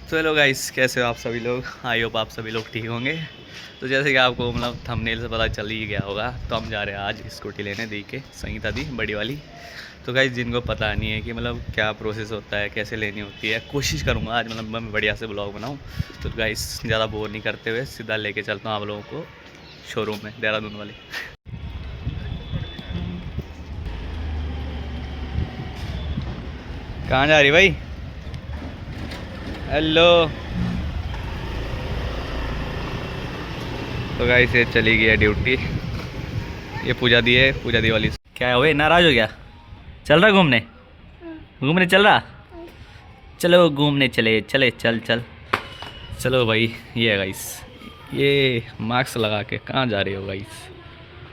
तो hello guys, कैसे हो आप सभी लोग। आई होप आप सभी लोग ठीक होंगे। तो जैसे कि आपको मतलब थंबनेल से पता चल ही गया होगा, तो हम जा रहे हैं आज स्कूटी लेने दी के संगीता दी बड़ी वाली। तो गाइस जिनको पता नहीं है कि मतलब क्या प्रोसेस होता है, कैसे लेनी होती है, कोशिश करूँगा आज मतलब मैं बढ़िया से ब्लॉग बनाऊँ। तो गाइस ज़्यादा बोर नहीं करते हुए सीधा लेके चलता हूँ आप लोगों को शोरूम में, देहरादून वाली। कहाँ जा रही भाई? हेलो। तो गाइस ये चली गई है ड्यूटी। ये पूजा दी है, पूजा दी वाली। क्या है, नाराज हो गया? चल रहा घूमने? घूमने चल रहा? चलो घूमने चले चले चल चल। चलो भाई, ये है गाइस। ये मास्क लगा के कहाँ जा रहे हो गाइस?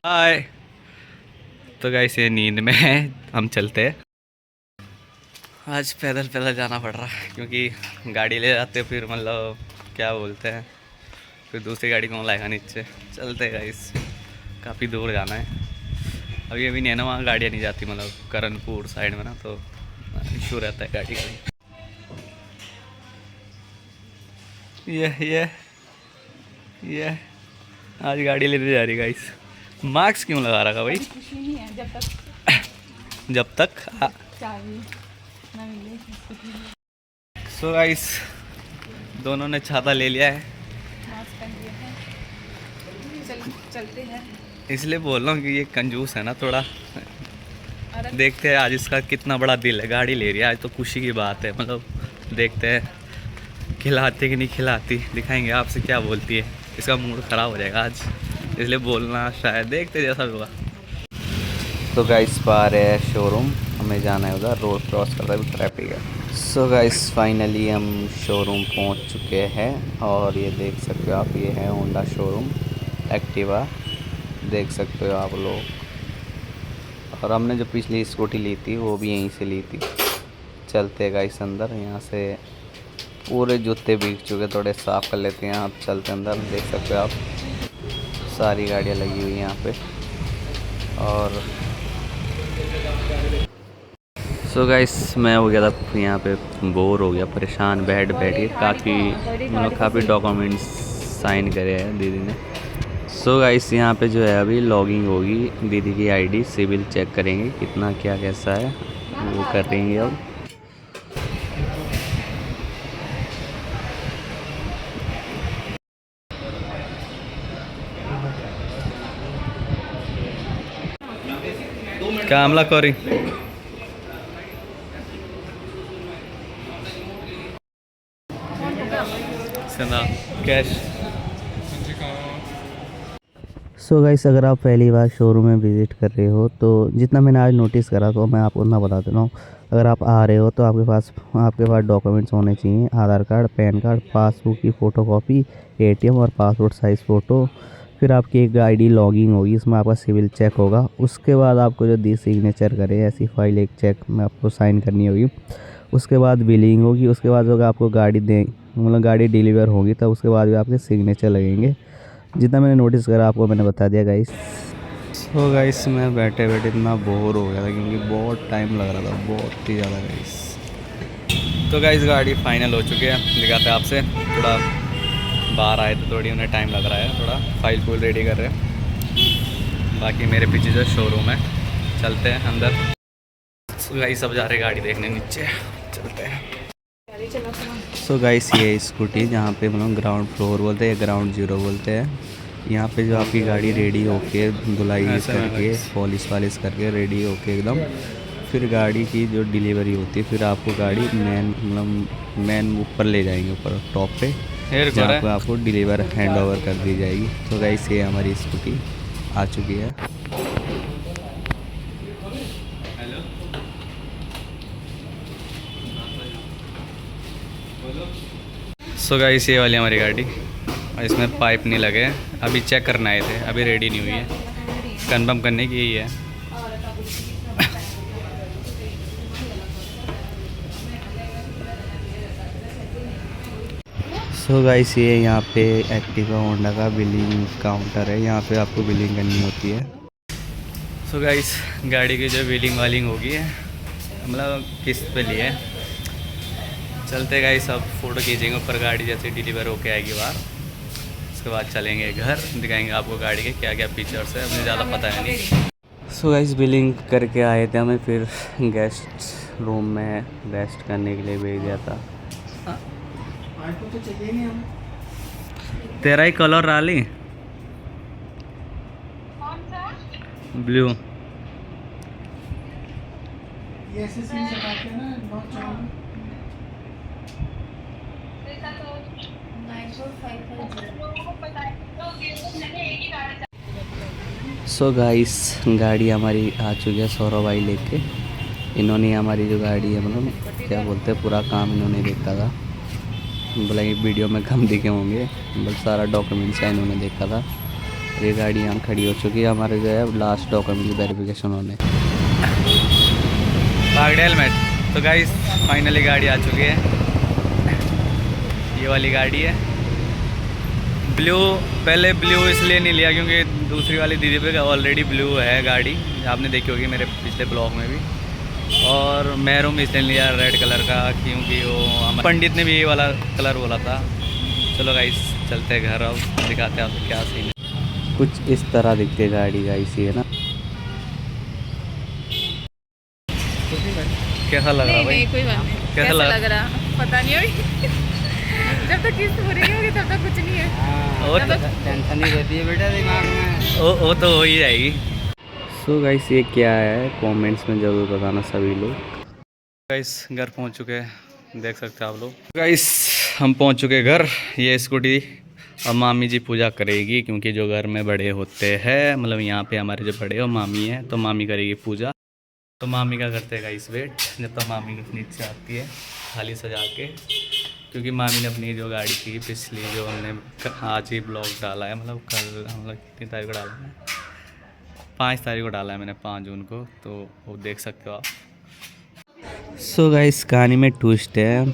हाय। तो गाइस ये नींद में है, हम चलते हैं। आज पैदल पैदल जाना पड़ रहा है क्योंकि गाड़ी ले जाते फिर मतलब क्या बोलते हैं, फिर दूसरी गाड़ी कौन लाएगा नीचे। चलते गाइस, काफ़ी दूर जाना है। अभी अभी नहीं है ना, वहाँ गाड़ियाँ नहीं जाती मतलब करणपुर साइड में ना, तो इशू रहता है गाड़ी का। ये आज गाड़ी लेने जा रही गाइस। मास्क क्यों लगा रखा भाई? खुशी नहीं है जब तक सो गाइस दोनों ने छाता ले लिया है। चलते हैं। इसलिए बोल रहा हूँ कि ये कंजूस है ना थोड़ा। देखते हैं आज इसका कितना बड़ा दिल है, गाड़ी ले रही है आज तो खुशी की बात है। मतलब देखते हैं खिलाती कि नहीं खिलाती, दिखाएंगे आपसे क्या बोलती है। इसका मूड ख़राब हो जाएगा आज, इसलिए बोलना शायद, देखते जैसा भी होगा। तो गाइस बाहर है शोरूम, हमें जाना है उधर, रोड क्रॉस करता है, ट्रैफिक है। सो गाइस फाइनली हम शोरूम पहुंच चुके हैं और ये देख सकते हो आप, ये है होंडा शोरूम। एक्टिवा देख सकते हो आप लोग। और हमने जो पिछली स्कूटी ली थी वो भी यहीं से ली थी। चलते गाइस अंदर, यहाँ से पूरे जूते भीग चुके, थोड़े साफ़ कर लेते हैं। आप चलते अंदर, देख सकते हो आप सारी गाड़ियाँ लगी हुई हैं यहाँ पे। और सो गाइस मैं हो गया था यहाँ पे, बोर हो गया, परेशान बैठ के। काफ़ी मतलब काफ़ी डॉक्यूमेंट्स साइन करे हैं दीदी ने। सो गाइस यहाँ पे जो है अभी लॉगिंग होगी, दीदी की आईडी, सिविल चेक करेंगे कितना क्या कैसा है, वो कर देंगे अब। क्या हमला करी कैश। सो गाइस अगर आप पहली बार शोरूम में विज़िट कर रहे हो तो जितना मैंने आज नोटिस करा तो मैं आपको उतना बता देता हूँ। अगर आप आ रहे हो तो आपके पास डॉक्यूमेंट्स होने चाहिए, आधार कार्ड, पैन कार्ड, पासबुक की फ़ोटोकॉपी, एटीएम और पासपोर्ट साइज़ फ़ोटो। फिर आपकी एक आईडी लॉगिंग होगी, इसमें आपका सिविल चेक होगा। उसके बाद आपको जो दी सिग्नेचर करे ऐसी फाइल एक चेक में आपको साइन करनी होगी। उसके बाद बिलिंग होगी। उसके बाद अगर आपको गाड़ी दें मतलब गाड़ी डिलीवर होगी तब उसके बाद भी आपके सिग्नेचर लगेंगे। जितना मैंने नोटिस करा आपको मैंने बता दिया गाइस। तो गाइस मैं बैठे बैठे इतना बोर हो गया था क्योंकि बहुत टाइम लग रहा था, बहुत ही ज़्यादा गाइस। तो गाइस गाड़ी फाइनल हो चुकी है, दिखाते हैं आपसे। थोड़ा बाहर आए तो थोड़ी उन्हें टाइम लग रहा है, थोड़ा फाइल फूल रेडी कर रहे हैं। बाकी मेरे पीछे जो शोरूम है, चलते हैं अंदर। तो गाइस सब जा रहे गाड़ी देखने नीचे, चलते हैं। सो गाइस ये स्कूटी जहाँ पे मतलब ग्राउंड फ्लोर बोलते हैं, ग्राउंड जीरो बोलते हैं। यहाँ पे जो आपकी गाड़ी रेडी होके धुलाई करके पॉलिश वालिश करके रेडी होके एकदम, फिर गाड़ी की जो डिलीवरी होती है, फिर आपको गाड़ी मेन ऊपर ले जाएंगे, ऊपर टॉप पे, जहाँ पे आपको डिलीवर हैंड ओवर कर दी जाएगी। तो गाइस ये हमारी स्कूटी आ चुकी है। सो गाइस ये वाली हमारी गाड़ी, और इसमें पाइप नहीं लगे, अभी चेक करना आए थे, अभी रेडी नहीं हुई है, कंफर्म करने की यही है। सो गाइस ये यहाँ पे एक्टिवा होंडा का बिलिंग काउंटर है, यहाँ पे आपको बिलिंग करनी होती है। सो गाइस गाड़ी की जो बिलिंग वालिंग होगी है, मतलब किस्त पे लिए, चलते गए सब फ़ोटो खींचेंगे ऊपर, गाड़ी जैसे डिलीवर होके आएगी बाहर, उसके बाद चलेंगे घर, दिखाएंगे आपको गाड़ी के क्या क्या फीचर्स है, मुझे ज़्यादा पता है नहीं। सो गाइस बिलिंग करके आए थे, हमें फिर गेस्ट रूम में रेस्ट करने के लिए भेज दिया था। तेरा ही कलर राली ब्लू, सो गाइस गाड़ी हमारी आ चुकी है सौरभ भाई लेके। इन्होंने हमारी जो गाड़ी है मतलब क्या बोलते हैं पूरा काम इन्होंने देखा था, बोला ये वीडियो में कम दिखे होंगे, बस सारा डॉक्यूमेंट्स है इन्होंने देखा था। ये गाड़ी यहाँ खड़ी हो चुकी है, हमारे जो है लास्ट डॉक्यूमेंट वेरिफिकेशन होने हेलमेट। तो गाइस फाइनली गाड़ी आ चुकी है, ये वाली गाड़ी है ब्लू। पहले ब्लू इसलिए नहीं लिया क्योंकि दूसरी वाली दीदी पे ऑलरेडी ब्लू है गाड़ी, आपने देखी होगी मेरे पिछले ब्लॉग में भी। और मैरून इसलिए लिया रेड कलर का क्योंकि वो पंडित ने भी ये वाला कलर बोला था। चलो गाइस चलते हैं घर, अब दिखाते हैं आपको क्या सीन है। कुछ इस तरह दिखती है गाड़ी गाइस, ये ना कैसा लग रहा भाई? नहीं कोई बात नहीं। कैसा लग रहा पता नहीं होगी जब तक किस्त पूरी नहीं होगी तब तक कुछ नहीं है। टेंशन नहीं रहती है बेटा दिमाग में, वो तो हो ही जाएगी। सो गाइस ये क्या है कमेंट्स में ज़रूर बताना सभी लोग। गाइस घर पहुंच चुके हैं, देख सकते हैं आप लोग। गाइस हम पहुंच चुके हैं घर, ये स्कूटी अब मामी जी पूजा करेगी क्योंकि जो घर में बड़े होते हैं मतलब यहाँ पे हमारे जो बड़े हो मामी हैं, तो मामी करेगी पूजा। तो मामी का करते हैं गाइस वेट जब तक मामी नीचे आती है थाली सजा के, क्योंकि मामी ने अपनी जो गाड़ी की पिछली जो हमने आज ही ब्लॉग डाला है, मतलब कल हम लोग कितनी तारीख को डाला है, 5 तारीख को डाला है मैंने, 5 जून को, तो वो देख सकते हो आप। सो गाइस कहानी में ट्विस्ट है,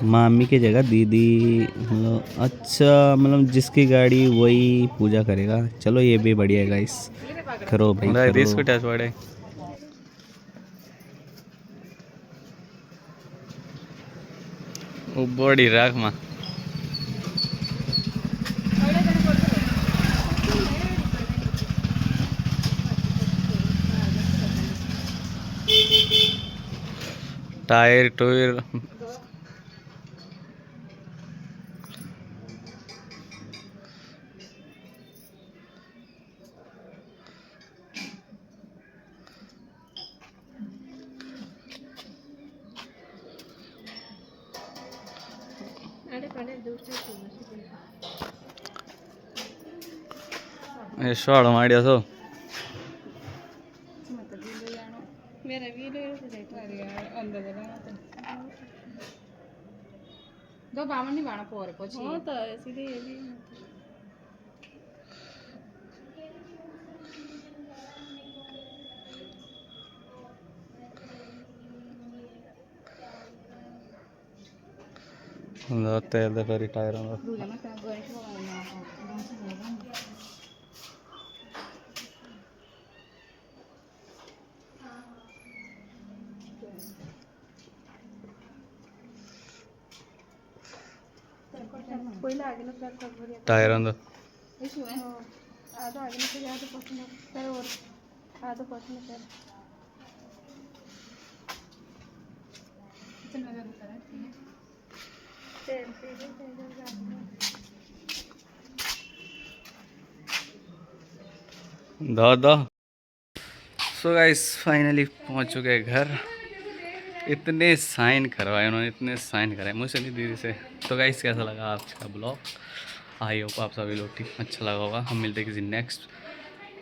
मामी की जगह दीदी मतलब अच्छा मतलब जिसकी गाड़ी वही पूजा करेगा। चलो ये भी बढ़िया है गाइस, करो भाई करो। वो बॉडी रख माँ टायर टूर ಶೋಳ ಮಾಡಿ ಅದು दो बामन नहीं बाणा पोर को छी तो सीधे ये भी तेल फिर टायर टायर आधा आगे से ज्यादा पसंद कर और आधा पसंद कर इतना ज्यादा करा दो। सो गाइस फाइनली पहुंच चुके हैं घर। इतने साइन करवाए उन्होंने, इतने साइन कराए मुझसे नहीं दीदी से। तो गाइस कैसा लगा आपका ब्लॉग? आई होप आप सभी लोग ठीक अच्छा लगा होगा। हम मिलते हैं किसी नेक्स्ट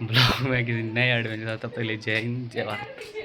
ब्लॉग में किसी नए एडवेंचर। तब तक ले जय हिंद जय भारत।